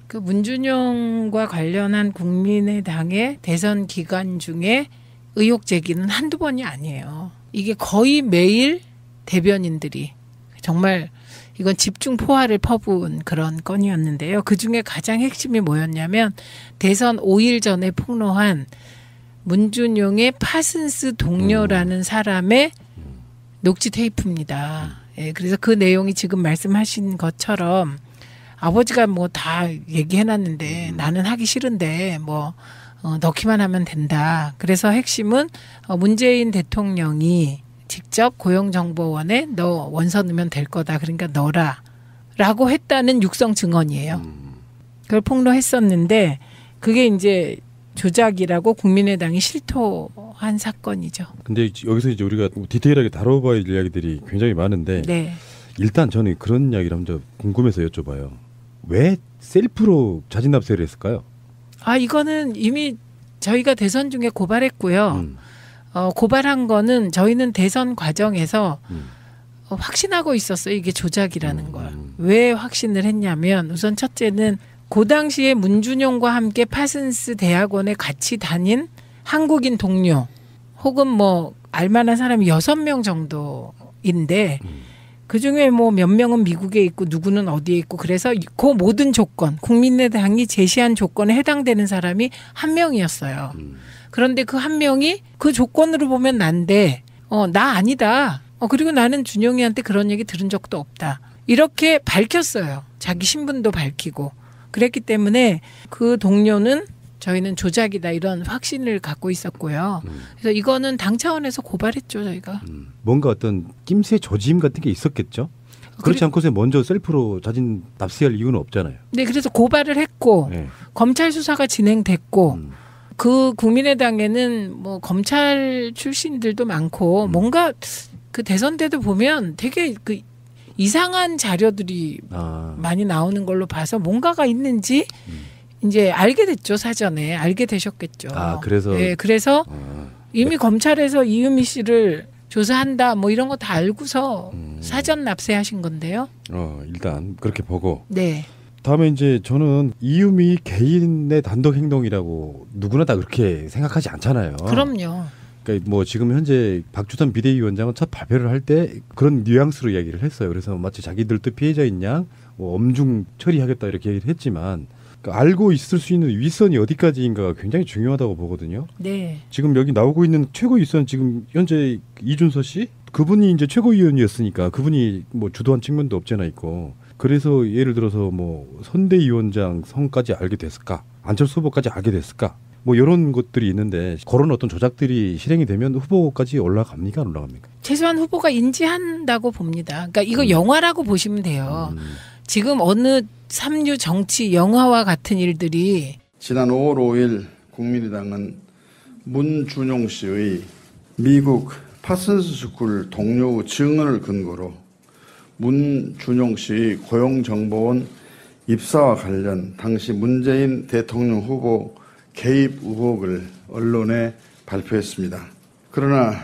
그 문준용과 관련한 국민의당의 대선 기간 중에 의혹 제기는 한두 번이 아니에요. 이게 거의 매일 대변인들이 정말 이건 집중 포화를 퍼부은 그런 건이었는데요. 그중에 가장 핵심이 뭐였냐면 대선 5일 전에 폭로한 문준용의 파슨스 동료라는 사람의 녹취 테이프입니다. 예, 그래서 그 내용이 지금 말씀하신 것처럼 아버지가 뭐 다 얘기해놨는데 나는 하기 싫은데 뭐 넣기만 하면 된다. 그래서 핵심은 문재인 대통령이 직접 고용정보원에 너 원서 넣으면 될 거다. 그러니까 넣어라. 라고 했다는 육성 증언이에요. 그걸 폭로했었는데 그게 이제 조작이라고 국민의당이 실토한 사건이죠. 근데 여기서 이제 우리가 디테일하게 다뤄봐야 할 이야기들이 굉장히 많은데 네. 일단 저는 그런 이야기를 한번 궁금해서 여쭤봐요. 왜 셀프로 자진 납세를 했을까요? 이거는 이미 저희가 대선 중에 고발했고요. 고발한 거는 저희는 대선 과정에서 확신하고 있었어요. 이게 조작이라는 걸. 왜 확신을 했냐면 우선 첫째는 그 당시에 문준용과 함께 파슨스 대학원에 같이 다닌 한국인 동료 혹은 뭐 알만한 사람이 6명 정도인데 그중에 뭐 몇 명은 미국에 있고 누구는 어디에 있고 그래서 그 모든 조건 국민의당이 제시한 조건에 해당되는 사람이 한 명이었어요. 그런데 그 한 명이 그 조건으로 보면 난데 나 아니다. 그리고 나는 준용이한테 그런 얘기 들은 적도 없다. 이렇게 밝혔어요. 자기 신분도 밝히고. 그랬기 때문에 그 동료는 저희는 조작이다 이런 확신을 갖고 있었고요. 그래서 이거는 당 차원에서 고발했죠 저희가. 뭔가 어떤 낌새 조짐 같은 게 있었겠죠? 그렇지 않고서 먼저 셀프로 자진 납세할 이유는 없잖아요. 네, 그래서 고발을 했고 네. 검찰 수사가 진행됐고 그 국민의당에는 뭐 검찰 출신들도 많고 뭔가 그 대선 때도 보면 되게 그 이상한 자료들이 많이 나오는 걸로 봐서 뭔가가 있는지 이제 알게 됐죠. 사전에 알게 되셨겠죠. 그래서 네, 그래서 이미 검찰에서 이유미 씨를 조사한다 뭐 이런 거 다 알고서 사전 납세하신 건데요. 일단 그렇게 보고. 네. 다음에 이제 저는 이유미 개인의 단독 행동이라고 누구나 다 그렇게 생각하지 않잖아요. 그럼요. 그러니까 뭐 지금 현재 박주선 비대위원장은 첫 발표를 할 때 그런 뉘앙스로 이야기를 했어요. 그래서 마치 자기들도 피해자인 양 뭐 엄중 처리하겠다 이렇게 얘기를 했지만 그러니까 알고 있을 수 있는 윗선이 어디까지인가가 굉장히 중요하다고 보거든요. 네. 지금 여기 나오고 있는 최고 윗선 지금 현재 이준서 씨 그분이 이제 최고위원이었으니까 그분이 뭐 주도한 측면도 없잖아 있고. 그래서 예를 들어서 뭐 선대위원장 성까지 알게 됐을까? 안철수 후보까지 알게 됐을까? 뭐 이런 것들이 있는데 그런 어떤 조작들이 실행이 되면 후보까지 올라갑니까? 안 올라갑니까? 최소한 후보가 인지한다고 봅니다. 그러니까 이거 영화라고 보시면 돼요. 지금 어느 삼류 정치 영화와 같은 일들이 지난 5월 5일 국민의당은 문준용 씨의 미국 파슨스 스쿨 동료 증언을 근거로 문준용 씨의 고용정보원 입사와 관련 당시 문재인 대통령 후보 개입 의혹을 언론에 발표했습니다. 그러나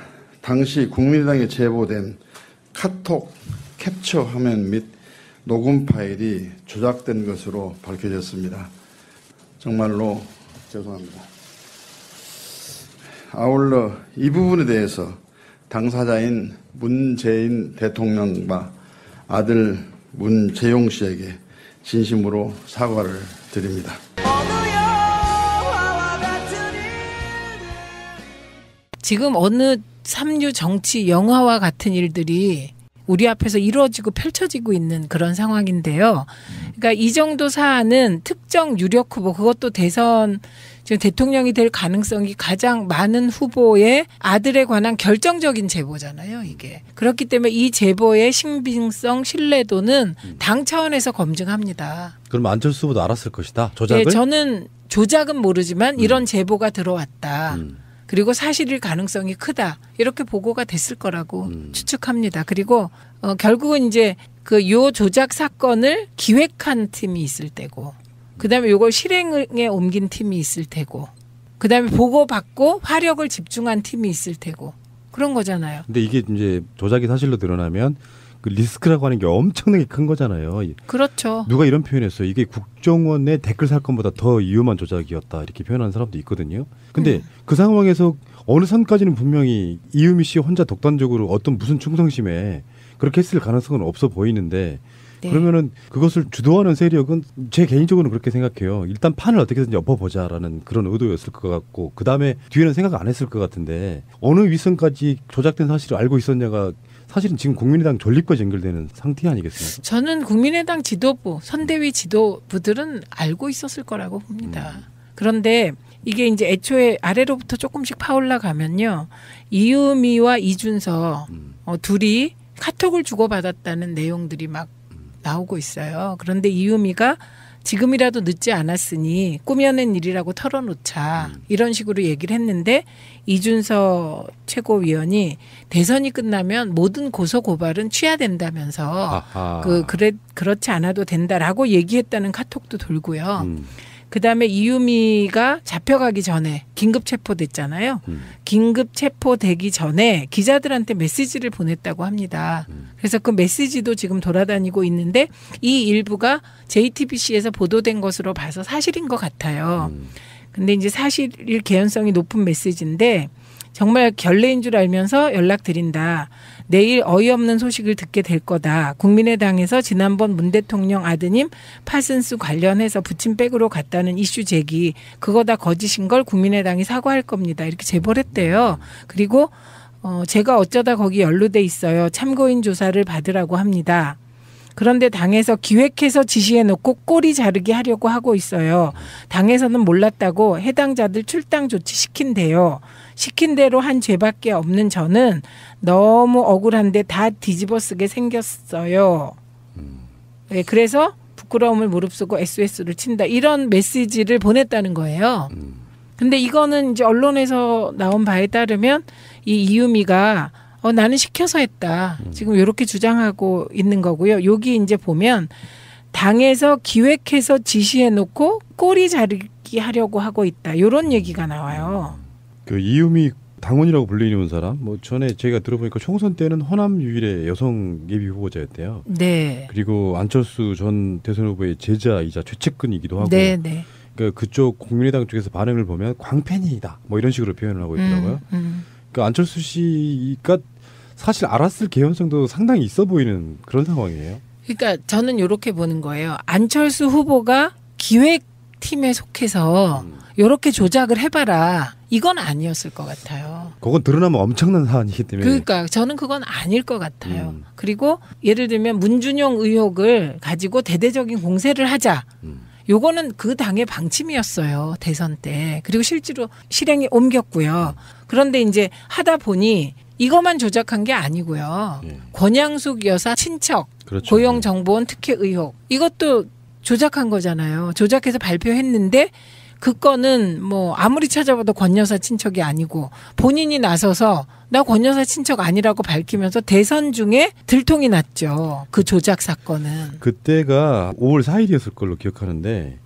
당시 국민의당에 제보된 카톡 캡처 화면 및 녹음 파일이 조작된 것으로 밝혀졌습니다. 정말로 죄송합니다. 아울러 이 부분에 대해서 당사자인 문재인 대통령과 아들 문재용 씨에게 진심으로 사과를 드립니다. 지금 어느 삼류 정치 영화와 같은 일들이 우리 앞에서 이루어지고 펼쳐지고 있는 그런 상황인데요. 그러니까 이 정도 사안은 특정 유력 후보 그것도 대선 지금 대통령이 될 가능성이 가장 많은 후보의 아들에 관한 결정적인 제보잖아요. 이게. 그렇기 때문에 이 제보의 신빙성 신뢰도는 당 차원에서 검증합니다. 그럼 안철수 후보도 알았을 것이다. 조작을? 네, 저는 조작은 모르지만 이런 제보가 들어왔다. 그리고 사실일 가능성이 크다. 이렇게 보고가 됐을 거라고 추측합니다. 그리고 결국은 이제 그 요 조작 사건을 기획한 팀이 있을 때고 그다음에 요걸 실행에 옮긴 팀이 있을 테고 그다음에 보고받고 화력을 집중한 팀이 있을 테고 그런 거잖아요. 근데 이게 이제 조작이 사실로 드러나면 그 리스크라고 하는 게 엄청나게 큰 거잖아요. 그렇죠. 누가 이런 표현했어요. 이게 국정원의 댓글 사건보다 더 위험한 조작이었다 이렇게 표현하는 사람도 있거든요. 근데 그 상황에서 어느 선까지는 분명히 이유미 씨 혼자 독단적으로 어떤 무슨 충성심에 그렇게 했을 가능성은 없어 보이는데 네. 그러면은 그것을 주도하는 세력은 제 개인적으로는 그렇게 생각해요. 일단 판을 어떻게든지 엎어보자라는 그런 의도였을 것 같고 그 다음에 뒤에는 생각 안 했을 것 같은데 어느 윗선까지 조작된 사실을 알고 있었냐가 사실은 지금 국민의당 존립과 연결되는 상태 아니겠습니까? 저는 국민의당 지도부, 선대위 지도부들은 알고 있었을 거라고 봅니다. 그런데 이게 이제 애초에 아래로부터 조금씩 파올라 가면요. 이유미와 이준서 둘이 카톡을 주고받았다는 내용들이 막 나오고 있어요. 그런데 이유미가 지금이라도 늦지 않았으니 꾸며낸 일이라고 털어놓자 이런 식으로 얘기를 했는데 이준서 최고위원이 대선이 끝나면 모든 고소 고발은 취하된다면서 그렇지 않아도 된다라고 얘기했다는 카톡도 돌고요. 그다음에 이유미가 잡혀가기 전에 긴급 체포됐잖아요. 긴급 체포되기 전에 기자들한테 메시지를 보냈다고 합니다. 그래서 그 메시지도 지금 돌아다니고 있는데 이 일부가 JTBC에서 보도된 것으로 봐서 사실인 것 같아요. 근데 이제 사실일 개연성이 높은 메시지인데 정말 결례인 줄 알면서 연락드린다. 내일 어이없는 소식을 듣게 될 거다. 국민의당에서 지난번 문 대통령 아드님 파슨스 관련해서 부침백으로 갔다는 이슈 제기 그거 다 거짓인 걸 국민의당이 사과할 겁니다. 이렇게 제보를 했대요. 그리고 제가 어쩌다 거기 연루돼 있어요. 참고인 조사를 받으라고 합니다. 그런데 당에서 기획해서 지시해놓고 꼬리 자르기 하려고 하고 있어요. 당에서는 몰랐다고 해당자들 출당 조치 시킨대요. 시킨 대로 한 죄밖에 없는 저는 너무 억울한데 다 뒤집어 쓰게 생겼어요. 네, 그래서 부끄러움을 무릅쓰고 SOS를 친다. 이런 메시지를 보냈다는 거예요. 근데 이거는 이제 언론에서 나온 바에 따르면 이 이유미가 나는 시켜서 했다. 지금 이렇게 주장하고 있는 거고요. 여기 이제 보면 당에서 기획해서 지시해놓고 꼬리 자르기 하려고 하고 있다. 이런 얘기가 나와요. 그 이유미 당원이라고 불리는 사람, 뭐 전에 제가 들어보니까 총선 때는 호남 유일의 여성 예비 후보자였대요. 네. 그리고 안철수 전 대선 후보의 제자이자 최측근이기도 하고. 네, 네. 그러니까 그쪽 국민의당 쪽에서 반응을 보면 광팬이다. 뭐 이런 식으로 표현을 하고 있더라고요. 그러니까 안철수 씨가 사실 알았을 개연성도 상당히 있어 보이는 그런 상황이에요. 그러니까 저는 이렇게 보는 거예요. 안철수 후보가 기획팀에 속해서 이렇게 조작을 해봐라. 이건 아니었을 것 같아요. 그건 드러나면 엄청난 사안이기 때문에. 그러니까 저는 그건 아닐 것 같아요. 그리고 예를 들면 문준용 의혹을 가지고 대대적인 공세를 하자. 요거는 그 당의 방침이었어요. 대선 때. 그리고 실제로 실행에 옮겼고요. 그런데 이제 하다 보니 이것만 조작한 게 아니고요. 권양숙 여사 친척, 그렇죠. 고용정보원 특혜 의혹. 이것도 조작한 거잖아요. 조작해서 발표했는데 그 건은 뭐 아무리 찾아봐도 권 여사 친척이 아니고 본인이 나서서 나 권 여사 친척 아니라고 밝히면서 대선 중에 들통이 났죠. 그 조작 사건은. 그때가 5월 4일이었을 걸로 기억하는데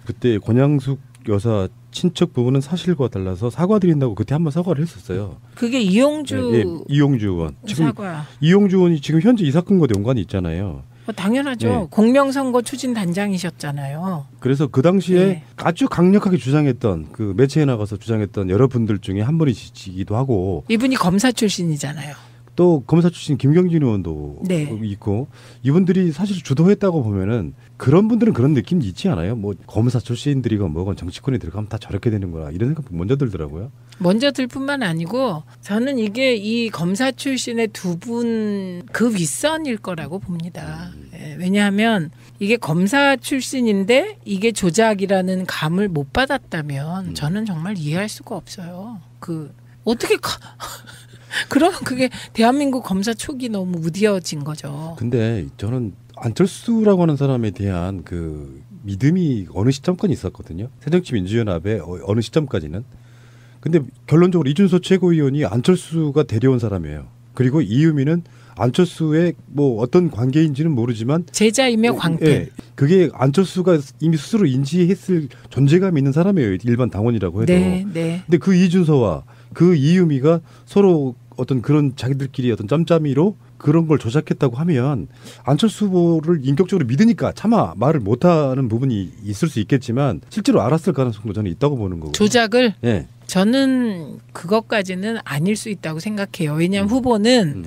그때 권양숙 여사 친척 부분은 사실과 달라서 사과드린다고 그때 한번 사과를 했었어요. 그게 이용주 이용주 의원. 지금 사과. 이용주 의원이 지금 현재 이 사건과 연관이 있잖아요. 당연하죠. 네. 공명선거 추진 단장이셨잖아요. 그래서 그 당시에 네. 아주 강력하게 주장했던 그 매체에 나가서 주장했던 여러분들 중에 한 분이시기도 하고 이분이 검사 출신이잖아요. 또 검사 출신 김경진 의원도 네. 있고 이분들이 사실 주도했다고 보면은 그런 분들은 그런 느낌이 있지 않아요? 뭐 검사 출신들이건 뭐건 정치권에 들어가면 다 저렇게 되는 거라 이런 생각 먼저 들더라고요. 먼저 들 뿐만 아니고 저는 이게 이 검사 출신의 두 분 그 윗선일 거라고 봅니다. 예, 왜냐하면 이게 검사 출신인데 이게 조작이라는 감을 못 받았다면 저는 정말 이해할 수가 없어요. 어떻게 그러면 그게 대한민국 검사 촉이 너무 무뎌진 거죠. 근데 저는 안철수라고 하는 사람에 대한 그 믿음이 어느 시점까지 있었거든요. 새정치민주연합의 어느 시점까지는. 근데 결론적으로 이준서 최고위원이 안철수가 데려온 사람이에요. 그리고 이유미는 안철수의 뭐 어떤 관계인지는 모르지만 제자이며 광팬. 예, 그게 안철수가 이미 스스로 인지했을 존재감이 있는 사람이에요. 일반 당원이라고 해도. 네, 네. 근데 그 이준서와 그 이유미가 서로 어떤 그런 자기들끼리 어떤 짬짬이로 그런 걸 조작했다고 하면 안철수 후보를 인격적으로 믿으니까 차마 말을 못하는 부분이 있을 수 있겠지만 실제로 알았을 가능성도 저는 있다고 보는 거고. 조작을? 네. 저는 그것까지는 아닐 수 있다고 생각해요. 왜냐하면 후보는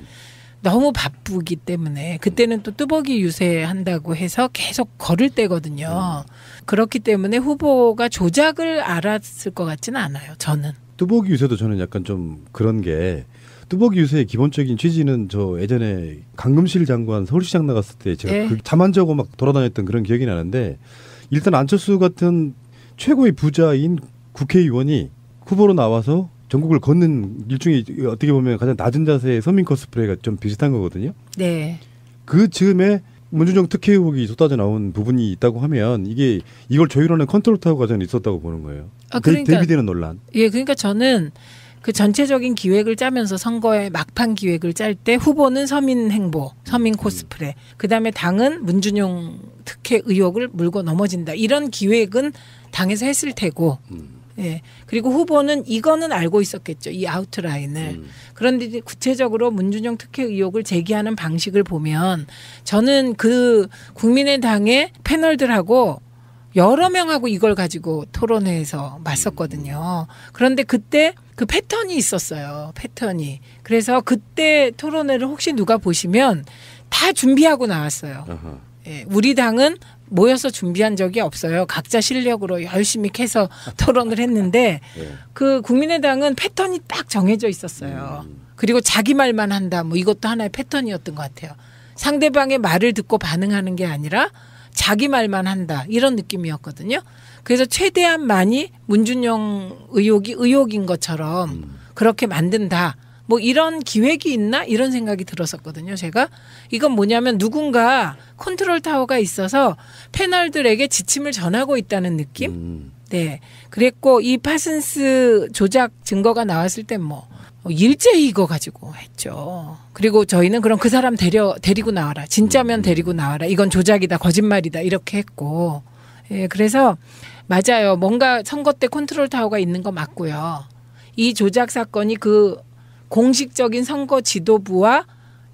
너무 바쁘기 때문에 그때는 또 뚜벅이 유세한다고 해서 계속 걸을 때거든요. 그렇기 때문에 후보가 조작을 알았을 것 같지는 않아요. 저는. 뚜벅이 유세도 저는 약간 좀 그런 게 뚜벅이 유세의 기본적인 취지는 저 예전에 강금실 장관 서울시장 나갔을 때 제가 네. 잠 안 자고 막 돌아다녔던 그런 기억이 나는데 일단 안철수 같은 최고의 부자인 국회의원이 후보로 나와서 전국을 걷는 일종의 어떻게 보면 가장 낮은 자세의 서민 코스프레가 좀 비슷한 거거든요. 네. 그 즈음에 문준영 특혜 의혹이 쏟아져 나온 부분이 있다고 하면 이걸 조율하는 컨트롤 타워 과정이 있었다고 보는 거예요. 그러니까, 대비되는 논란. 예, 그러니까 저는 그 전체적인 기획을 짜면서 선거의 막판 기획을 짤 때 후보는 서민 행보, 서민 코스프레, 그다음에 당은 문준용 특혜 의혹을 물고 넘어진다. 이런 기획은 당에서 했을 테고. 예. 그리고 후보는 이거는 알고 있었겠죠. 이 아웃라인을. 그런데 이제 구체적으로 문준용 특혜 의혹을 제기하는 방식을 보면 저는 그 국민의당의 패널들하고 여러 명하고 이걸 가지고 토론회에서 맞섰거든요. 그런데 그때 그 패턴이 있었어요. 패턴이. 그래서 그때 토론회를 혹시 누가 보시면 다 준비하고 나왔어요. 예. 우리 당은 모여서 준비한 적이 없어요. 각자 실력으로 열심히 캐서 토론을 했는데 그 국민의당은 패턴이 딱 정해져 있었어요. 그리고 자기 말만 한다. 뭐 이것도 하나의 패턴이었던 것 같아요. 상대방의 말을 듣고 반응하는 게 아니라 자기 말만 한다. 이런 느낌이었거든요. 그래서 최대한 많이 문준용 의혹이 의혹인 것처럼 그렇게 만든다. 뭐 이런 기획이 있나 이런 생각이 들었었거든요. 제가 이건 뭐냐면 누군가 컨트롤 타워가 있어서 패널들에게 지침을 전하고 있다는 느낌. 네, 그랬고 이 파슨스 조작 증거가 나왔을 때 뭐 일제히 이거 가지고 했죠. 그리고 저희는 그럼 그 사람 데리고 나와라. 진짜면 데리고 나와라. 이건 조작이다, 거짓말이다 이렇게 했고. 예, 그래서 맞아요. 뭔가 선거 때 컨트롤 타워가 있는 거 맞고요. 이 조작 사건이 그 공식적인 선거 지도부와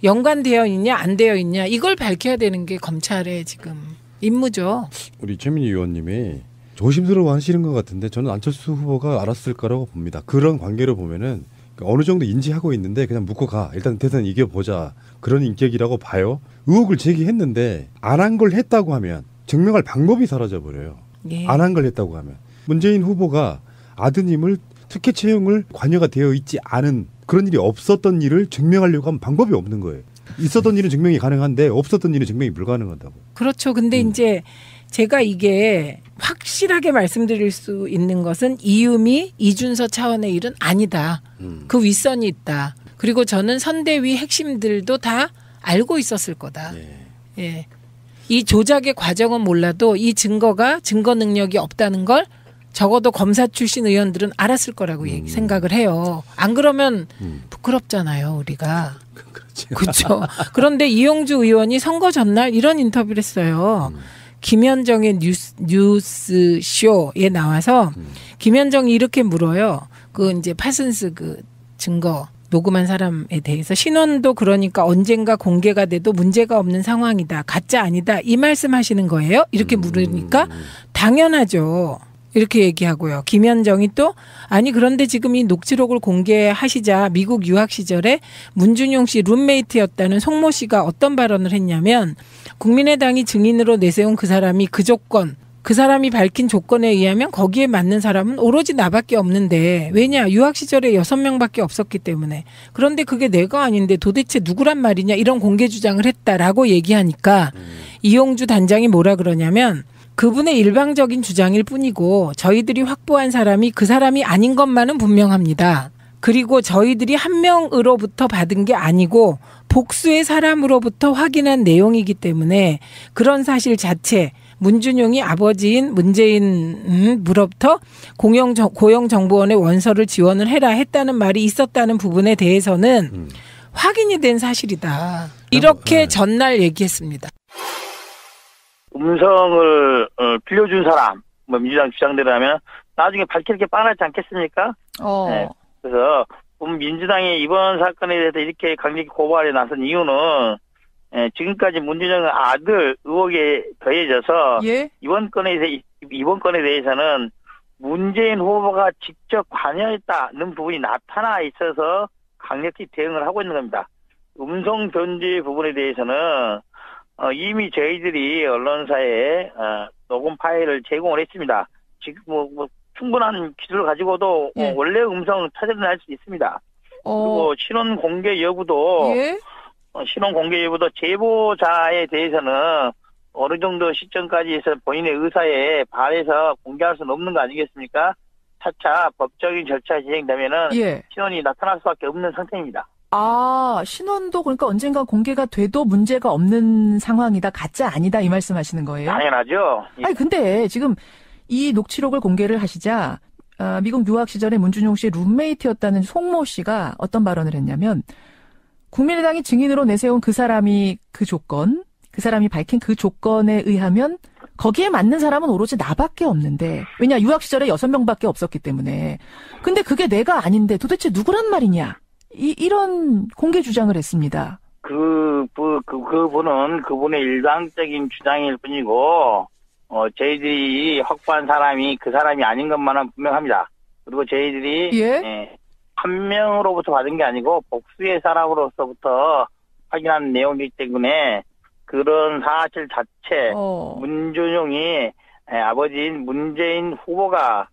연관되어 있냐 안 되어 있냐 이걸 밝혀야 되는 게 검찰의 지금 임무죠. 우리 최민희 의원님이 조심스러워 하시는 것 같은데 저는 안철수 후보가 알았을 거라고 봅니다. 그런 관계로 보면은 어느 정도 인지하고 있는데 그냥 묻고 가. 일단 대선 이겨보자. 그런 인격이라고 봐요. 의혹을 제기했는데 안 한 걸 했다고 하면 증명할 방법이 사라져버려요. 예. 안 한 걸 했다고 하면. 문재인 후보가 아드님을 특혜 채용을 관여가 되어 있지 않은 그런 일이 없었던 일을 증명하려고 하면 방법이 없는 거예요. 있었던 일은 증명이 가능한데 없었던 일은 증명이 불가능하다고. 그렇죠. 근데 이제 제가 이게 확실하게 말씀드릴 수 있는 것은 이유미, 이준서 차원의 일은 아니다. 그 윗선이 있다. 그리고 저는 선대위 핵심들도 다 알고 있었을 거다. 예. 이 조작의 과정은 몰라도 이 증거가 증거 능력이 없다는 걸 적어도 검사 출신 의원들은 알았을 거라고 생각을 해요. 안 그러면 부끄럽잖아요, 우리가. 그렇죠. 그런데 이용주 의원이 선거 전날 이런 인터뷰를 했어요. 김현정의 뉴스쇼에 나와서 김현정이 이렇게 물어요. 그 이제 파슨스 그 증거 녹음한 사람에 대해서 신원도 그러니까 언젠가 공개가 돼도 문제가 없는 상황이다. 가짜 아니다. 이 말씀하시는 거예요? 이렇게 물으니까 당연하죠. 이렇게 얘기하고요. 김현정이 또 아니 그런데 지금 이 녹취록을 공개하시자 미국 유학 시절에 문준용 씨 룸메이트였다는 송모 씨가 어떤 발언을 했냐면 국민의당이 증인으로 내세운 그 사람이 그 조건 그 사람이 밝힌 조건에 의하면 거기에 맞는 사람은 오로지 나밖에 없는데 왜냐 유학 시절에 6명밖에 없었기 때문에 그런데 그게 내가 아닌데 도대체 누구란 말이냐 이런 공개 주장을 했다라고 얘기하니까 이용주 단장이 뭐라 그러냐면 그분의 일방적인 주장일 뿐이고 저희들이 확보한 사람이 그 사람이 아닌 것만은 분명합니다. 그리고 저희들이 한 명으로부터 받은 게 아니고 복수의 사람으로부터 확인한 내용이기 때문에 그런 사실 자체 문준용이 아버지인 문재인으로부터 고용정보원의 원서를 지원을 해라 했다는 말이 있었다는 부분에 대해서는 확인이 된 사실이다. 이렇게 전날 얘기했습니다. 음성을 빌려준 사람, 뭐 민주당 주장대로 하면 나중에 밝힐 게 뻔하지 않겠습니까? 네. 그래서 민주당이 이번 사건에 대해서 이렇게 강력히 고발에 나선 이유는 지금까지 문준영 아들 의혹에 더해져서 예? 이번 건에 대해서는 문재인 후보가 직접 관여했다는 부분이 나타나 있어서 강력히 대응을 하고 있는 겁니다. 음성 변제 부분에 대해서는 이미 저희들이 언론사에 녹음 파일을 제공을 했습니다. 지금 뭐 충분한 기술을 가지고도 예. 원래 음성 찾아낼 수 있습니다. 그리고 신원 공개 여부도 예? 신원 공개 여부도 제보자에 대해서는 어느 정도 시점까지 해서 본인의 의사에 반해서 공개할 수는 없는 거 아니겠습니까? 차차 법적인 절차 진행되면은 예. 신원이 나타날 수밖에 없는 상태입니다. 아, 신원도 그러니까 언젠가 공개가 돼도 문제가 없는 상황이다. 가짜 아니다. 이 말씀하시는 거예요? 당연하죠. 아니 근데 지금 이 녹취록을 공개를 하시자 미국 유학 시절에 문준용 씨의 룸메이트였다는 송모 씨가 어떤 발언을 했냐면 국민의당이 증인으로 내세운 그 사람이 그 사람이 밝힌 그 조건에 의하면 거기에 맞는 사람은 오로지 나밖에 없는데 왜냐 유학 시절에 6명밖에 없었기 때문에 근데 그게 내가 아닌데 도대체 누구란 말이냐 이런 공개 주장을 했습니다. 그분은 그분의 일방적인 주장일 뿐이고 저희들이 확보한 사람이 그 사람이 아닌 것만은 분명합니다. 그리고 저희들이 한 명으로부터 받은 게 아니고 복수의 사람으로서부터 확인한 내용이기 때문에 그런 사실 자체 문준용이 아버지인 문재인 후보가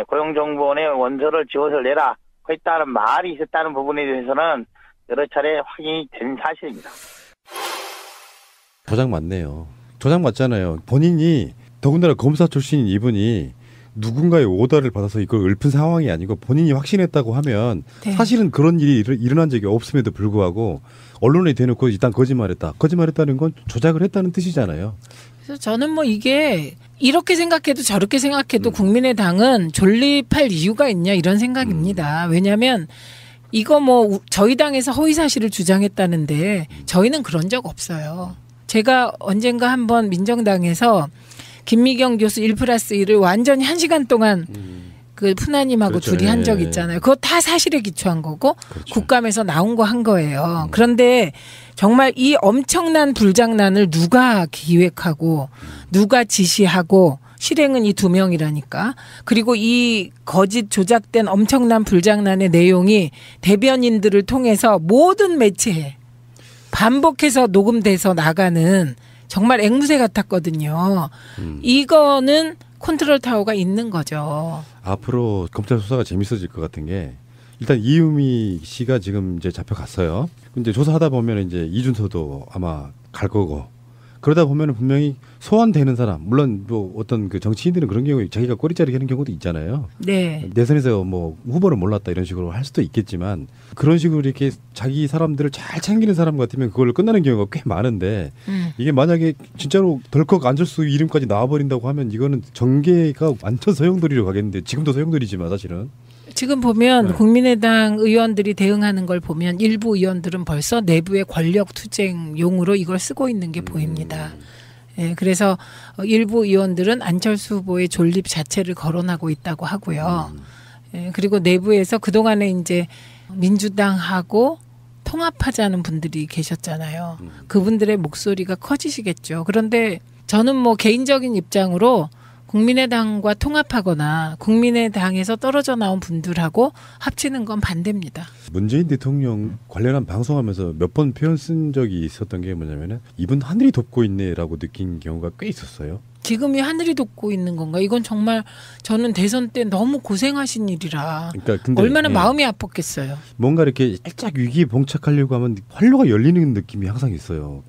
고용정보원에 원서를 지워서 내라 했다는 말이 있었다는 부분에 대해서는 여러 차례 확인이 된 사실입니다. 조작 맞네요. 조작 맞잖아요. 본인이 더군다나 검사 출신인 이분이 누군가의 오더를 받아서 이걸 읊은 상황이 아니고 본인이 확신했다고 하면 사실은 그런 일이 일어난 적이 없음에도 불구하고 언론에 대놓고 일단 거짓말했다. 거짓말했다는 건 조작을 했다는 뜻이잖아요. 그래서 저는 뭐 이게 이렇게 생각해도 저렇게 생각해도 국민의당은 존립할 이유가 있냐 이런 생각입니다. 왜냐하면 이거 뭐 저희 당에서 허위 사실을 주장했다는데 저희는 그런 적 없어요. 제가 언젠가 한번 민정당에서 김미경 교수 1+1을 완전히 1시간 동안 그 푸나님하고 그렇죠. 둘이 한 적 있잖아요. 그거 다 사실에 기초한 거고 그렇죠. 국감에서 나온 거 한 거예요. 그런데 정말 이 엄청난 불장난을 누가 기획하고 누가 지시하고 실행은 이 2명이라니까. 그리고 이 거짓 조작된 엄청난 불장난의 내용이 대변인들을 통해서 모든 매체에 반복해서 녹음돼서 나가는 정말 앵무새 같았거든요. 이거는 컨트롤 타워가 있는 거죠. 앞으로 검찰 수사가 재밌어질 것 같은 게 일단 이유미 씨가 지금 이제 잡혀갔어요. 근데 조사하다 보면 이제 이준서도 아마 갈 거고 그러다 보면 분명히 소환되는 사람 물론 뭐 어떤 그 정치인들은 그런 경우에 자기가 꼬리자르기 하는 경우도 있잖아요. 네. 내선에서 뭐 후보를 몰랐다 이런 식으로 할 수도 있겠지만 그런 식으로 이렇게 자기 사람들을 잘 챙기는 사람 같으면 그걸로 끝나는 경우가 꽤 많은데 이게 만약에 진짜로 덜컥 안철수 이름까지 나와버린다고 하면 이거는 정계가 완전 소용돌이로 가겠는데 지금도 소용돌이지만 사실은. 지금 보면 국민의당 의원들이 대응하는 걸 보면 일부 의원들은 벌써 내부의 권력 투쟁용으로 이걸 쓰고 있는 게 보입니다. 예, 그래서 일부 의원들은 안철수 후보의 존립 자체를 거론하고 있다고 하고요. 예, 그리고 내부에서 그동안에 이제 민주당하고 통합하자는 분들이 계셨잖아요. 그분들의 목소리가 커지시겠죠. 그런데 저는 뭐 개인적인 입장으로 국민의당과 통합하거나 국민의당에서 떨어져 나온 분들하고 합치는 건 반대입니다. 문재인 대통령 관련한 방송하면서 몇 번 표현 쓴 적이 있었던 게 뭐냐면은 이분 하늘이 돕고 있네라고 느낀 경우가 꽤 있었어요. 지금이 하늘이 돕고 있는 건가? 이건 정말 저는 대선 때 너무 고생하신 일이라 그러니까 근데, 얼마나 마음이 아팠겠어요. 뭔가 이렇게 살짝 위기에 봉착하려고 하면 활로가 열리는 느낌이 항상 있어요.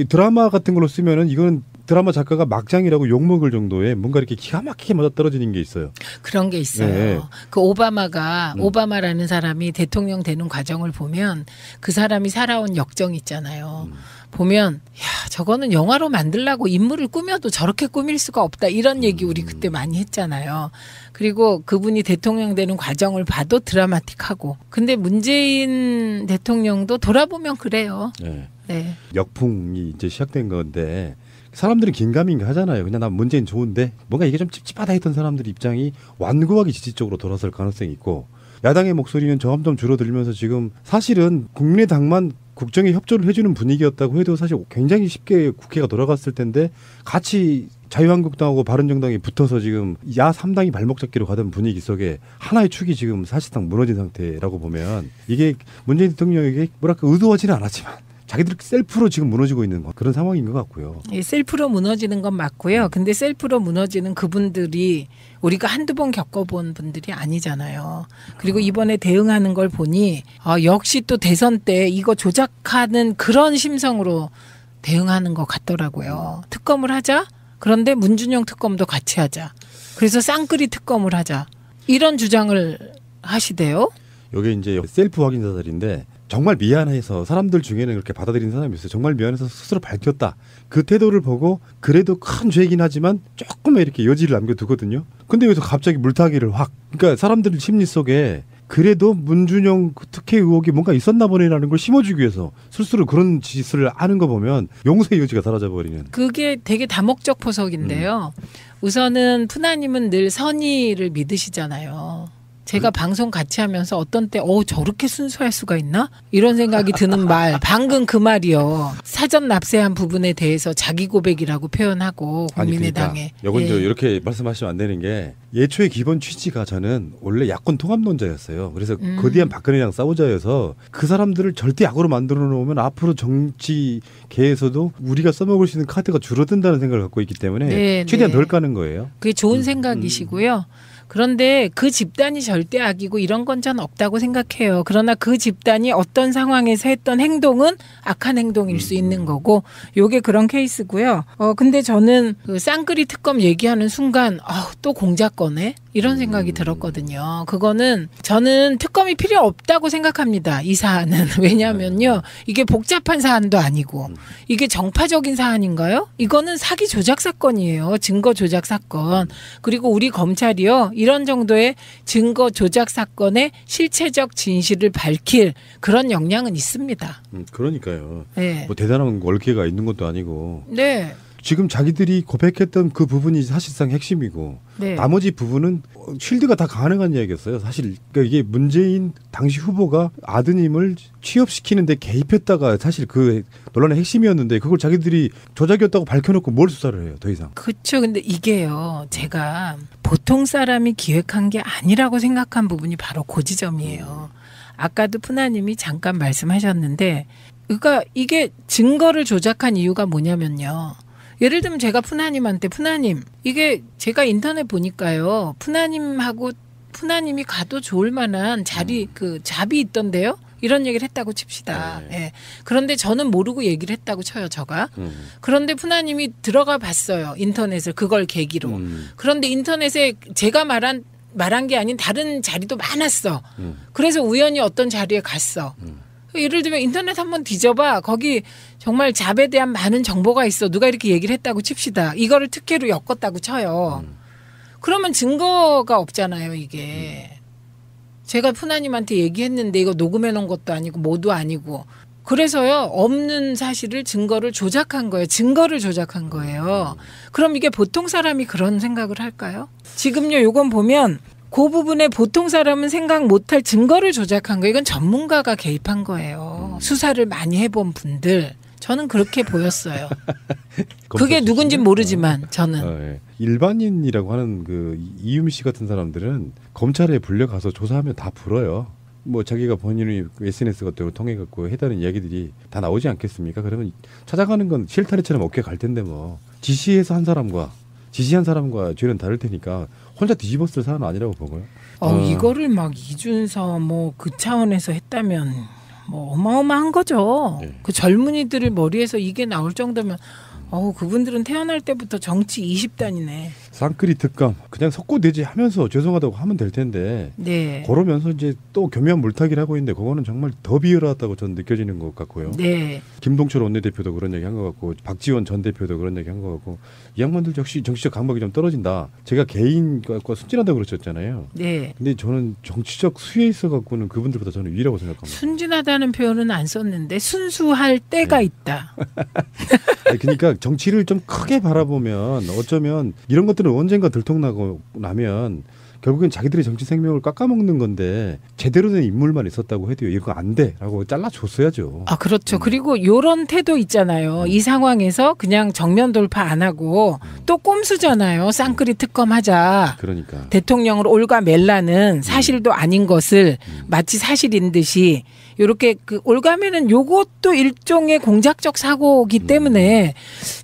드라마 같은 걸로 쓰면은 이거는 드라마 작가가 막장이라고 욕먹을 정도의 뭔가 이렇게 기가 막히게 맞아떨어지는 게 있어요. 그런 게 있어요. 네. 그 오바마라는 사람이 대통령 되는 과정을 보면 그 사람이 살아온 역정 있잖아요. 보면 야 저거는 영화로 만들려고 인물을 꾸며도 저렇게 꾸밀 수가 없다 이런 얘기 우리 그때 많이 했잖아요. 그리고 그분이 대통령 되는 과정을 봐도 드라마틱하고 근데 문재인 대통령도 돌아보면 그래요. 네. 네. 역풍이 이제 시작된 건데 사람들은 긴가민가 하잖아요. 그냥 난 문재인 좋은데 뭔가 이게 좀 찝찝하다 했던 사람들 입장이 완고하게 지지적으로 돌아설 가능성이 있고 야당의 목소리는 점점 줄어들면서 지금 사실은 국민의당만 국정에 협조를 해주는 분위기였다고 해도 사실 굉장히 쉽게 국회가 돌아갔을 텐데 같이 자유한국당하고 바른정당이 붙어서 지금 야 3당이 발목 잡기로 가던 분위기 속에 하나의 축이 지금 사실상 무너진 상태라고 보면 이게 문재인 대통령에게 뭐랄까 의도하지는 않았지만 자기들 셀프로 지금 무너지고 있는 그런 상황인 것 같고요. 예, 셀프로 무너지는 건 맞고요. 근데 셀프로 무너지는 그분들이 우리가 한두 번 겪어본 분들이 아니잖아요. 그리고 이번에 대응하는 걸 보니 역시 또 대선 때 이거 조작하는 그런 심성으로 대응하는 것 같더라고요. 특검을 하자. 그런데 문준용 특검도 같이 하자. 그래서 쌍끌이 특검을 하자. 이런 주장을 하시대요. 이게 이제 셀프 확인 사살인데 정말 미안해서 사람들 중에는 그렇게 받아들이는 사람이 있어요. 정말 미안해서 스스로 밝혔다. 그 태도를 보고 그래도 큰 죄이긴 하지만 조금 이렇게 여지를 남겨두거든요. 근데 여기서 갑자기 물타기를 확. 그러니까 사람들 심리 속에 그래도 문준용 특혜 의혹이 뭔가 있었나 보네라는 걸 심어주기 위해서 스스로 그런 짓을 하는 거 보면 용서의 여지가 사라져버리는. 그게 되게 다목적 포석인데요. 우선은 푸나님은 늘 선의를 믿으시잖아요. 제가 방송 같이 하면서 어떤 때 저렇게 순수할 수가 있나? 이런 생각이 드는 말. 방금 그 말이요. 사전 납세한 부분에 대해서 자기 고백이라고 표현하고 국민의당에. 그러니까 이건 이렇게 말씀하시면 안 되는 게 예초의 기본 취지가 저는 원래 야권 통합론자였어요. 그래서 거대한 박근혜랑 싸우자여서 그 사람들을 절대 약으로 만들어 놓으면 앞으로 정치계에서도 우리가 써먹을 수 있는 카드가 줄어든다는 생각을 갖고 있기 때문에 최대한 덜 까는 거예요. 그게 좋은 생각이시고요. 그런데 그 집단이 절대 악이고 이런 건 전 없다고 생각해요. 그러나 그 집단이 어떤 상황에서 했던 행동은 악한 행동일 수 있는 거고 요게 그런 케이스고요. 근데 저는 그 쌍끌이 특검 얘기하는 순간 또 공작거네? 이런 생각이 들었거든요. 그거는 저는 특검이 필요 없다고 생각합니다. 이 사안은. 왜냐하면요. 이게 복잡한 사안도 아니고 이게 정파적인 사안인가요? 이거는 사기 조작 사건이에요. 증거 조작 사건. 그리고 우리 검찰이요. 이런 정도의 증거 조작 사건의 실체적 진실을 밝힐 그런 역량은 있습니다. 그러니까요. 네. 뭐 대단한 얼개가 있는 것도 아니고. 네. 지금 자기들이 고백했던 그 부분이 사실상 핵심이고 네. 나머지 부분은 쉴드가 다 가능한 이야기였어요. 사실 그러니까 이게 문재인 당시 후보가 아드님을 취업시키는데 개입했다가 사실 그 논란의 핵심이었는데 그걸 자기들이 조작이었다고 밝혀놓고 뭘 수사를 해요. 더 이상. 그렇죠. 근데 이게요. 제가 보통 사람이 기획한 게 아니라고 생각한 부분이 바로 그 지점이에요. 아까도 푸나님이 잠깐 말씀하셨는데 그러니까 이게 증거를 조작한 이유가 뭐냐면요. 예를 들면 제가 푸나님한테 푸나님 이게 제가 인터넷 보니까요. 푸나님이 가도 좋을 만한 그 잡이 있던데요. 이런 얘기를 했다고 칩시다. 예. 그런데 저는 모르고 얘기를 했다고 쳐요. 저가. 그런데 푸나님이 들어가 봤어요. 인터넷을 그걸 계기로. 그런데 인터넷에 제가 말한 게 아닌 다른 자리도 많았어. 그래서 우연히 어떤 자리에 갔어. 예를 들면 인터넷 한번 뒤져봐. 거기 정말 잡에 대한 많은 정보가 있어. 누가 이렇게 얘기를 했다고 칩시다. 이거를 특혜로 엮었다고 쳐요. 그러면 증거가 없잖아요, 이게. 제가 푸나님한테 얘기했는데 이거 녹음해 놓은 것도 아니고 뭐도 아니고. 그래서요, 없는 사실을 증거를 조작한 거예요. 증거를 조작한 거예요. 그럼 이게 보통 사람이 그런 생각을 할까요? 지금요, 요건 보면 그 부분에 보통 사람은 생각 못할 증거를 조작한 거예요. 이건 전문가가 개입한 거예요. 수사를 많이 해본 분들. 저는 그렇게 보였어요. 그게 누군지 모르지만 저는. 일반인이라고 하는 그 이유미 씨 같은 사람들은 검찰에 불려가서 조사하면 다 불어요. 뭐 자기가 본인이 SNS 같은 걸 통해 갖고 해다는 이야기들이 다 나오지 않겠습니까? 그러면 찾아가는 건 실타래처럼 어깨 갈 텐데 뭐 지시한 사람과 죄는 다를 테니까 혼자 뒤집었을 사안은 아니라고 보고요. 이거를 막 이준서 뭐 그 차원에서 했다면 뭐 어마어마한 거죠. 네. 그 젊은이들의 머리에서 이게 나올 정도면 그분들은 태어날 때부터 정치 20단이네. 쌍끌이 특검 그냥 석고대지 하면서 죄송하다고 하면 될 텐데 네. 그러면서 이제 또 교묘한 물타기를 하고 있는데 그거는 정말 더 비열하다고 저는 느껴지는 것 같고요. 네. 김동철 원내대표도 그런 얘기 한 것 같고 박지원 전 대표도 그런 얘기 한 것 같고 이 양반들 역시 정치적 감각이 좀 떨어진다. 제가 개인과 순진하다고 그러셨잖아요. 네. 근데 저는 정치적 수에 있어 갖고는 그분들보다 저는 위라고 생각합니다. 순진하다는 표현은 안 썼는데 순수할 때가 있다. 그러니까 정치를 좀 크게 바라보면 어쩌면 이런 것들은 언젠가 들통나고 나면 결국엔 자기들의 정치 생명을 깎아먹는 건데 제대로 된 인물만 있었다고 해도 이거 안 돼라고 잘라줬어야죠. 아 그렇죠. 그리고 이런 태도 있잖아요. 이 상황에서 그냥 정면 돌파 안 하고 또 꼼수잖아요. 쌍끌이 특검하자. 그러니까 대통령을 올가멜라는 사실도 아닌 것을 마치 사실인 듯이 이렇게 그 올가매는 요것도 일종의 공작적 사고이기 때문에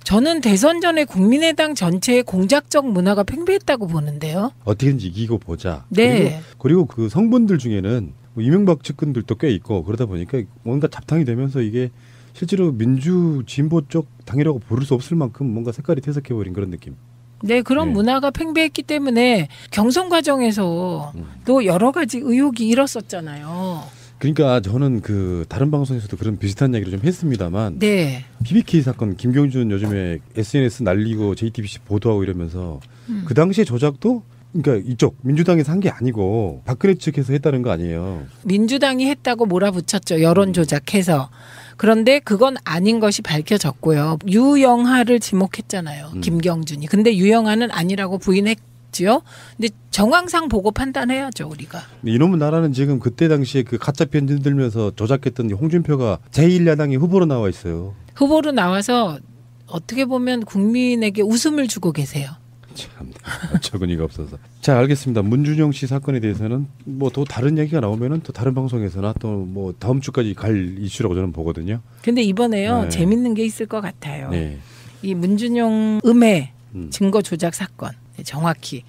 저는 대선 전에 국민의당 전체의 공작적 문화가 팽배했다고 보는데요. 어떻게든지 이기고 보자. 네. 그리고 그 성분들 중에는 뭐 이명박 측근들도 꽤 있고 그러다 보니까 뭔가 잡탕이 되면서 이게 실제로 민주 진보 쪽 당이라고 부를 수 없을 만큼 뭔가 색깔이 퇴색해버린 그런 느낌. 네, 그런 네. 문화가 팽배했기 때문에 경선 과정에서 또 여러 가지 의혹이 일었었잖아요. 그러니까 저는 그 다른 방송에서도 그런 비슷한 이야기를 좀 했습니다만 네. BBK 사건 김경준 요즘에 SNS 날리고 JTBC 보도하고 이러면서 그 당시에 조작도 그러니까 이쪽 민주당에서 한 게 아니고 박근혜 측에서 했다는 거 아니에요. 민주당이 했다고 몰아붙였죠. 여론 조작해서. 그런데 그건 아닌 것이 밝혀졌고요. 유영하를 지목했잖아요. 김경준이. 근데 유영하는 아니라고 부인했지요. 근데 정황상 보고 판단해야죠, 우리가. 이놈의 나라는 지금 그때 당시에 그 가짜 편지 들면서 조작했던 홍준표가 제1야당의 후보로 나와 있어요. 후보로 나와서 어떻게 보면 국민에게 웃음을 주고 계세요. 참 어처구니가 없어서. 자, 알겠습니다. 문준용 씨 사건에 대해서는 뭐 또 다른 얘기가 나오면은 또 다른 방송에서나 또 뭐 다음 주까지 갈 이슈라고 저는 보거든요. 근데 이번에요. 네. 재밌는 게 있을 것 같아요. 네. 이 문준용 음해 증거 조작 사건. 정확히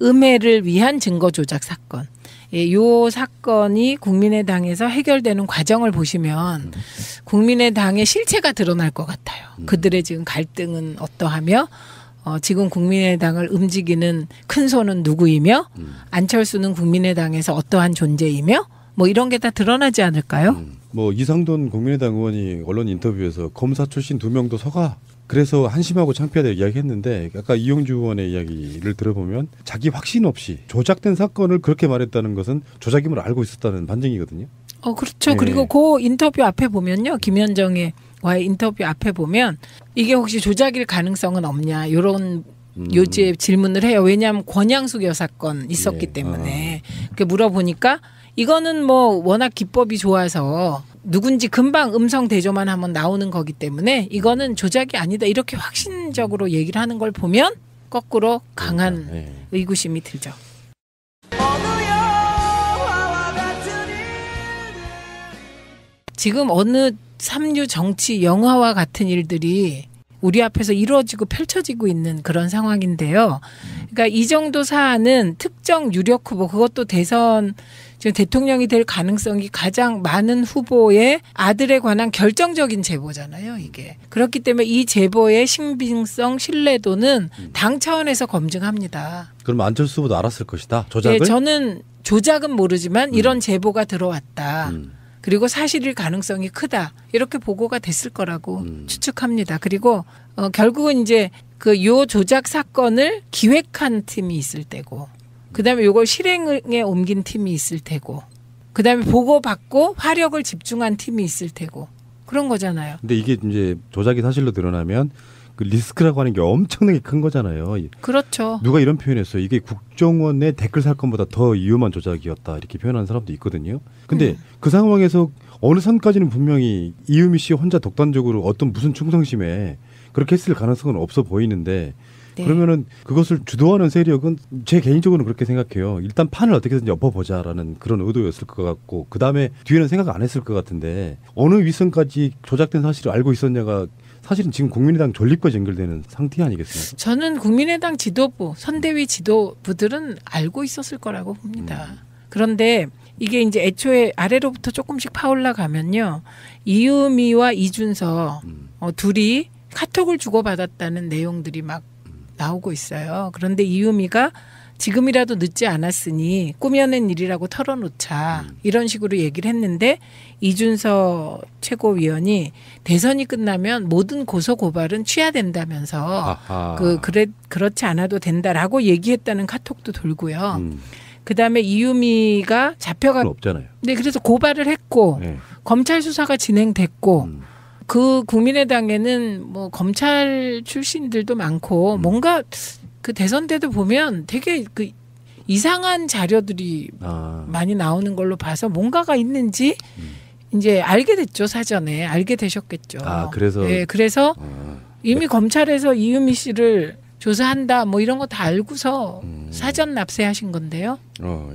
음해를 위한 증거 조작 사건. 이 사건이 국민의당에서 해결되는 과정을 보시면 국민의당의 실체가 드러날 것 같아요. 그들의 지금 갈등은 어떠하며 지금 국민의당을 움직이는 큰 손은 누구이며 안철수는 국민의당에서 어떠한 존재이며 뭐 이런 게 다 드러나지 않을까요? 뭐 이상돈 국민의당 의원이 언론 인터뷰에서 검사 출신 2명도 서가 그래서 한심하고 창피하다 이야기했는데 아까 이용주 의원의 이야기를 들어보면 자기 확신 없이 조작된 사건을 그렇게 말했다는 것은 조작임을 알고 있었다는 반증이거든요. 그렇죠. 네. 그리고 그 인터뷰 앞에 보면요. 김현정의 와의 인터뷰 앞에 보면 이게 혹시 조작일 가능성은 없냐 이런 요지의 질문을 해요. 왜냐하면 권양숙 여사 건 있었기 때문에 그렇게 물어보니까 이거는 뭐 워낙 기법이 좋아서 누군지 금방 음성 대조만 하면 나오는 거기 때문에 이거는 조작이 아니다 이렇게 확신적으로 얘기를 하는 걸 보면 거꾸로 강한 의구심이 들죠. 지금 어느 삼류 정치 영화와 같은 일들이 우리 앞에서 이루어지고 펼쳐지고 있는 그런 상황인데요. 그러니까 이 정도 사안은 특정 유력 후보 그것도 대선 지금 대통령이 될 가능성이 가장 많은 후보의 아들에 관한 결정적인 제보잖아요. 이게. 그렇기 때문에 이 제보의 신빙성 신뢰도는 당 차원에서 검증합니다. 그럼 안철수 후보도 알았을 것이다. 조작을? 네, 저는 조작은 모르지만 이런 제보가 들어왔다. 그리고 사실일 가능성이 크다. 이렇게 보고가 됐을 거라고 추측합니다. 그리고 결국은 이제 그 요 조작 사건을 기획한 팀이 있을 때고 그다음에 요걸 실행에 옮긴 팀이 있을 테고 그다음에 보고받고 화력을 집중한 팀이 있을 테고 그런 거잖아요. 근데 이게 이제 조작이 사실로 드러나면 그 리스크라고 하는 게 엄청나게 큰 거잖아요. 그렇죠. 누가 이런 표현했어요. 이게 국정원의 댓글 사건보다 더 위험한 조작이었다. 이렇게 표현하는 사람도 있거든요. 근데 그 상황에서 어느 선까지는 분명히 이유미 씨 혼자 독단적으로 어떤 무슨 충성심에 그렇게 했을 가능성은 없어 보이는데 네. 그러면은 그것을 주도하는 세력은 제 개인적으로는 그렇게 생각해요. 일단 판을 어떻게든지 엎어보자라는 그런 의도였을 것 같고 그다음에 뒤에는 생각 안 했을 것 같은데 어느 위선까지 조작된 사실을 알고 있었냐가 사실은 지금 국민의당 존립과 연결되는 상태 아니겠습니까? 저는 국민의당 지도부, 선대위 지도부들은 알고 있었을 거라고 봅니다. 그런데 이게 이제 애초에 아래로부터 조금씩 파올라가면요. 이유미와 이준서 둘이 카톡을 주고받았다는 내용들이 막 나오고 있어요. 그런데 이유미가 지금이라도 늦지 않았으니 꾸며낸 일이라고 털어놓자 이런 식으로 얘기를 했는데 이준서 최고위원이 대선이 끝나면 모든 고소 고발은 취하된다면서 그렇지 않아도 된다라고 얘기했다는 카톡도 돌고요. 그다음에 이유미가 잡혀가 없잖아요. 네, 그래서 고발을 했고 검찰 수사가 진행됐고 그 국민의당에는 뭐 검찰 출신들도 많고 뭔가 그 대선 때도 보면 되게 그 이상한 자료들이 많이 나오는 걸로 봐서 뭔가가 있는지 이제 알게 됐죠. 사전에 알게 되셨겠죠. 그래서 네, 그래서 이미 검찰에서 이유미 씨를 조사한다 뭐 이런 거 다 알고서 사전 납세하신 건데요.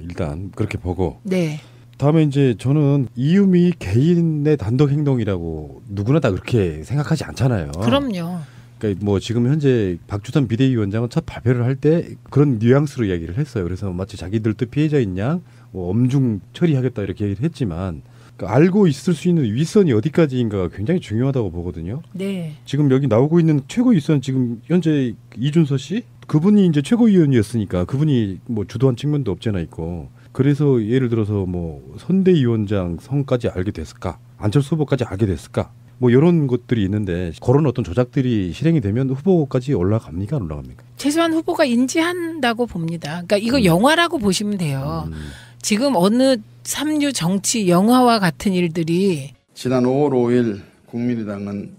일단 그렇게 보고. 네. 다음에 이제 저는 이유미 개인의 단독 행동이라고 누구나 다 그렇게 생각하지 않잖아요. 그럼요. 그러니까 뭐 지금 현재 박주선 비대위원장은 첫 발표를 할 때 그런 뉘앙스로 이야기를 했어요. 그래서 마치 자기들도 피해자인 양 뭐 엄중 처리하겠다 이렇게 얘기를 했지만 그러니까 알고 있을 수 있는 윗선이 어디까지인가가 굉장히 중요하다고 보거든요. 네. 지금 여기 나오고 있는 최고 윗선 지금 현재 이준서 씨 그분이 이제 최고위원이었으니까 그분이 뭐 주도한 측면도 없잖아 있고. 그래서 예를 들어서 뭐 선대위원장 성까지 알게 됐을까, 안철수 후보까지 알게 됐을까, 뭐 이런 것들이 있는데 그런 어떤 조작들이 실행이 되면 후보까지 올라갑니까, 안 올라갑니까? 최소한 후보가 인지한다고 봅니다. 그러니까 이거 영화라고 보시면 돼요. 지금 어느 삼류 정치 영화와 같은 일들이 지난 5월 5일 국민의당은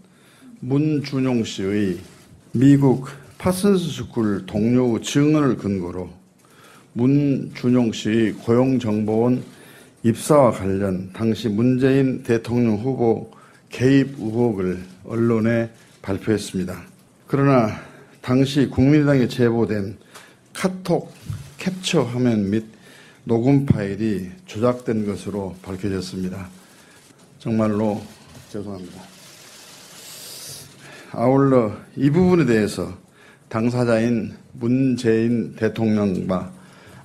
문준용 씨의 미국 파슨스 스쿨 동료 증언을 근거로 문준용 씨의 고용정보원 입사와 관련 당시 문재인 대통령 후보 개입 의혹을 언론에 발표했습니다. 그러나 당시 국민의당에 제보된 카톡 캡처 화면 및 녹음 파일이 조작된 것으로 밝혀졌습니다. 정말로 죄송합니다. 아울러 이 부분에 대해서 당사자인 문재인 대통령과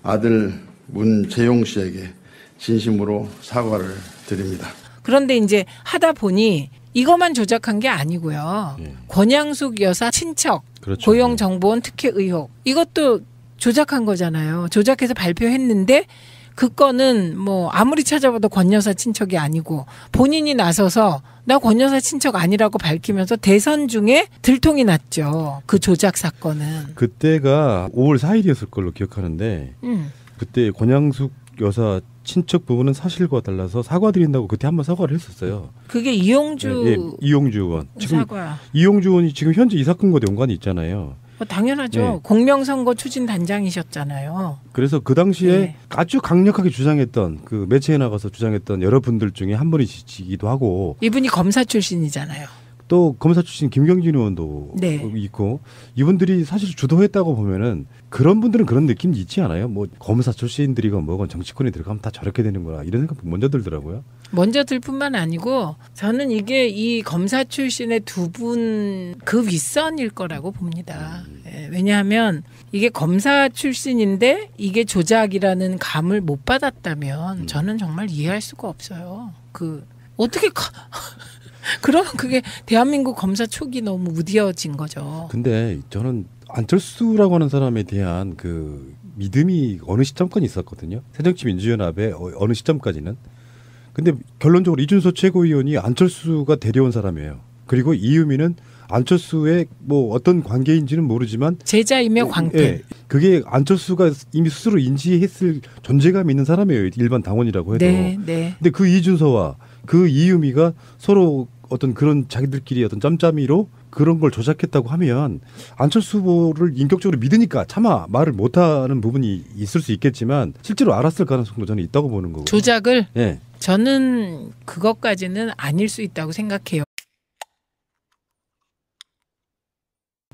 아들 문재용 씨에게 진심으로 사과를 드립니다. 그런데 이제 하다 보니 이것만 조작한 게 아니고요. 권양숙 여사 친척, 그렇죠. 고용정보원 특혜 의혹 이것도 조작한 거잖아요. 조작해서 발표했는데 그 건은 뭐 아무리 찾아봐도 권 여사 친척이 아니고 본인이 나서서 나 권 여사 친척 아니라고 밝히면서 대선 중에 들통이 났죠. 그 조작 사건은. 그때가 5월 4일이었을 걸로 기억하는데 그때 권양숙 여사 친척 부분은 사실과 달라서 사과드린다고 그때 한번 사과를 했었어요. 그게 이용주 이용주 의원. 지금 사과. 이용주 의원이 지금 현재 이 사건과 연관이 있잖아요. 당연하죠. 네. 공명선거 추진 단장이셨잖아요. 그래서 그 당시에 아주 강력하게 주장했던 그 매체에 나가서 주장했던 여러분들 중에 한 분이시기도 하고 이분이 검사 출신이잖아요. 또 검사 출신 김경진 의원도 있고 이분들이 사실 주도했다고 보면은 그런 분들은 그런 느낌이 있지 않아요? 뭐 검사 출신들이건 뭐건 정치권에 들어가면 다 저렇게 되는구나 이런 생각 먼저 들더라고요. 먼저 들 뿐만 아니고 저는 이게 이 검사 출신의 두 분 그 윗선일 거라고 봅니다. 왜냐하면 이게 검사 출신인데 이게 조작이라는 감을 못 받았다면 저는 정말 이해할 수가 없어요. 어떻게 그러면 그게 대한민국 검사 촉이 너무 무뎌진 거죠. 근데 저는 안철수라고 하는 사람에 대한 그 믿음이 어느 시점까지 있었거든요. 새정치민주연합의 어느 시점까지는. 근데 결론적으로 이준서 최고위원이 안철수가 데려온 사람이에요. 그리고 이유미는 안철수의 뭐 어떤 관계인지는 모르지만 제자이며 광팬. 예, 그게 안철수가 이미 스스로 인지했을 존재감이 있는 사람이에요. 일반 당원이라고 해도. 네. 근데 그 이준서와 그 이유미가 서로 어떤 그런 자기들끼리 어떤 짬짬이로 그런 걸 조작했다고 하면 안철수 후보를 인격적으로 믿으니까 차마 말을 못하는 부분이 있을 수 있겠지만 실제로 알았을 가능성도 저는 있다고 보는 거고. 조작을? 네. 저는 그것까지는 아닐 수 있다고 생각해요.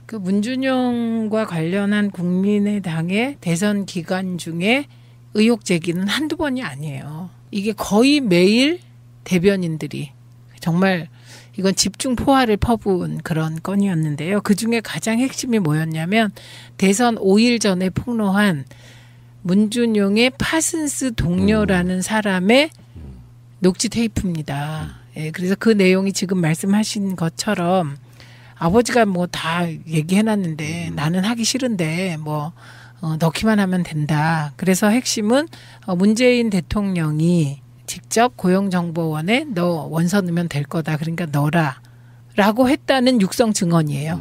그 문준용과 관련한 국민의당의 대선 기간 중에 의혹 제기는 한두 번이 아니에요. 이게 거의 매일 대변인들이 정말 이건 집중 포화를 퍼부은 그런 건이었는데요. 그중에 가장 핵심이 뭐였냐면 대선 5일 전에 폭로한 문준용의 파슨스 동료라는 사람의 녹취 테이프입니다. 예, 그래서 그 내용이 지금 말씀하신 것처럼 아버지가 뭐 다 얘기해놨는데 나는 하기 싫은데 뭐 넣기만 하면 된다. 그래서 핵심은 문재인 대통령이 직접 고용정보원에 너 원서 넣으면 될 거다. 그러니까 넣어라. 라고 했다는 육성 증언이에요.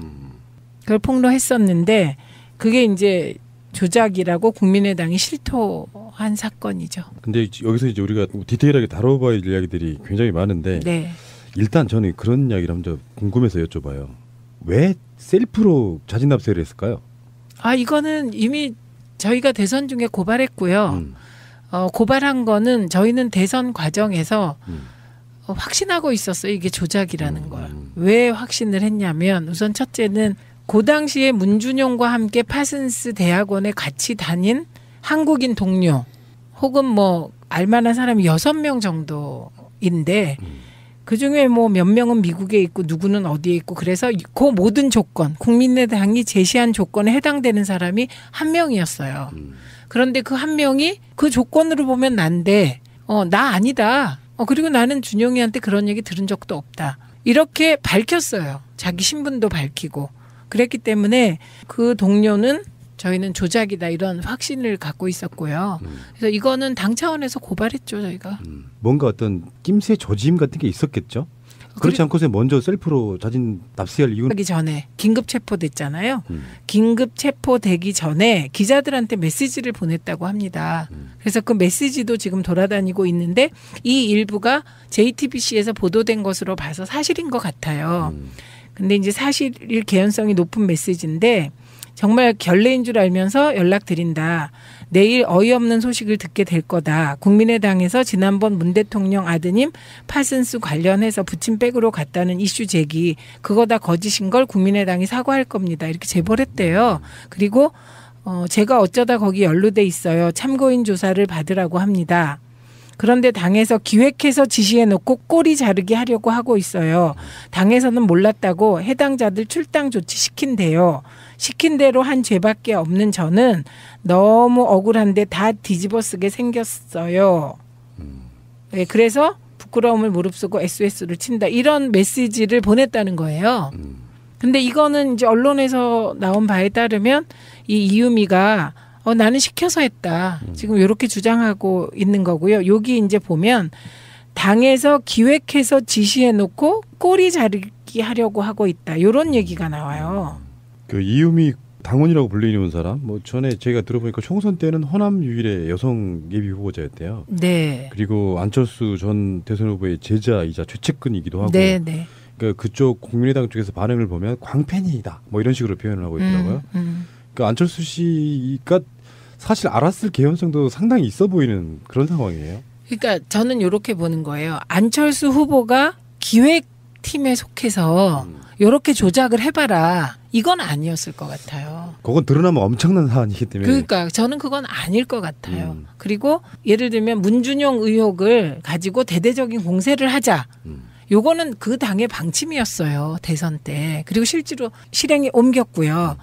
그걸 폭로했었는데 그게 이제 조작이라고 국민의당이 실토한 사건이죠. 근데 여기서 이제 우리가 디테일하게 다뤄봐야 할 이야기들이 굉장히 많은데 일단 저는 그런 이야기를 한번 궁금해서 여쭤봐요. 왜 셀프로 자진납세를 했을까요? 이거는 이미 저희가 대선 중에 고발했고요. 고발한 거는 저희는 대선 과정에서 확신하고 있었어요. 이게 조작이라는 걸. 왜 확신을 했냐면 우선 첫째는 그 당시에 문준용과 함께 파슨스 대학원에 같이 다닌 한국인 동료 혹은 뭐 알만한 사람이 6명 정도인데 그중에 뭐 몇 명은 미국에 있고 누구는 어디에 있고 그래서 그 모든 조건 국민의당이 제시한 조건에 해당되는 사람이 한 명이었어요. 그런데 그 한 명이 그 조건으로 보면 난데 나 아니다. 그리고 나는 준용이한테 그런 얘기 들은 적도 없다. 이렇게 밝혔어요. 자기 신분도 밝히고. 그랬기 때문에 그 동료는 저희는 조작이다 이런 확신을 갖고 있었고요. 그래서 이거는 당 차원에서 고발했죠 저희가. 뭔가 어떤 낌새 조짐 같은 게 있었겠죠. 그렇지 않고서 먼저 셀프로 자진 납세할 이유는 하기 전에 긴급 체포됐잖아요. 긴급 체포되기 전에 기자들한테 메시지를 보냈다고 합니다. 그래서 그 메시지도 지금 돌아다니고 있는데 이 일부가 JTBC에서 보도된 것으로 봐서 사실인 것 같아요. 근데 이제 사실일 개연성이 높은 메시지인데 정말 결례인 줄 알면서 연락드린다. 내일 어이없는 소식을 듣게 될 거다. 국민의당에서 지난번 문 대통령 아드님 파슨스 관련해서 부침백으로 갔다는 이슈 제기. 그거 다 거짓인 걸 국민의당이 사과할 겁니다. 이렇게 제보를 했대요. 그리고 제가 어쩌다 거기 연루돼 있어요. 참고인 조사를 받으라고 합니다. 그런데 당에서 기획해서 지시해놓고 꼬리 자르기 하려고 하고 있어요. 당에서는 몰랐다고 해당자들 출당 조치 시킨대요. 시킨 대로 한 죄밖에 없는 저는 너무 억울한데 다 뒤집어 쓰게 생겼어요. 네, 그래서 부끄러움을 무릅쓰고 SOS를 친다. 이런 메시지를 보냈다는 거예요. 근데 이거는 이제 언론에서 나온 바에 따르면 이 이유미가 나는 시켜서 했다. 지금 이렇게 주장하고 있는 거고요. 여기 이제 보면 당에서 기획해서 지시해놓고 꼬리 자르기 하려고 하고 있다. 이런 얘기가 나와요. 그 이유미 당원이라고 불리는 사람, 뭐 전에 제가 들어보니까 총선 때는 호남 유일의 여성 예비 후보자였대요. 네. 그리고 안철수 전 대선 후보의 제자이자 최측근이기도 하고. 네, 네. 그러니까 그쪽 국민의당 쪽에서 반응을 보면 광팬이다. 뭐 이런 식으로 표현을 하고 있더라고요. 그러니까 안철수 씨가 사실 알았을 개연성도 상당히 있어 보이는 그런 상황이에요. 그러니까 저는 이렇게 보는 거예요. 안철수 후보가 기획팀에 속해서 이렇게 조작을 해봐라. 이건 아니었을 것 같아요. 그건 드러나면 엄청난 사안이기 때문에. 그러니까 저는 그건 아닐 것 같아요. 그리고 예를 들면 문준용 의혹을 가지고 대대적인 공세를 하자. 요거는 그 당의 방침이었어요. 대선 때. 그리고 실제로 실행에 옮겼고요.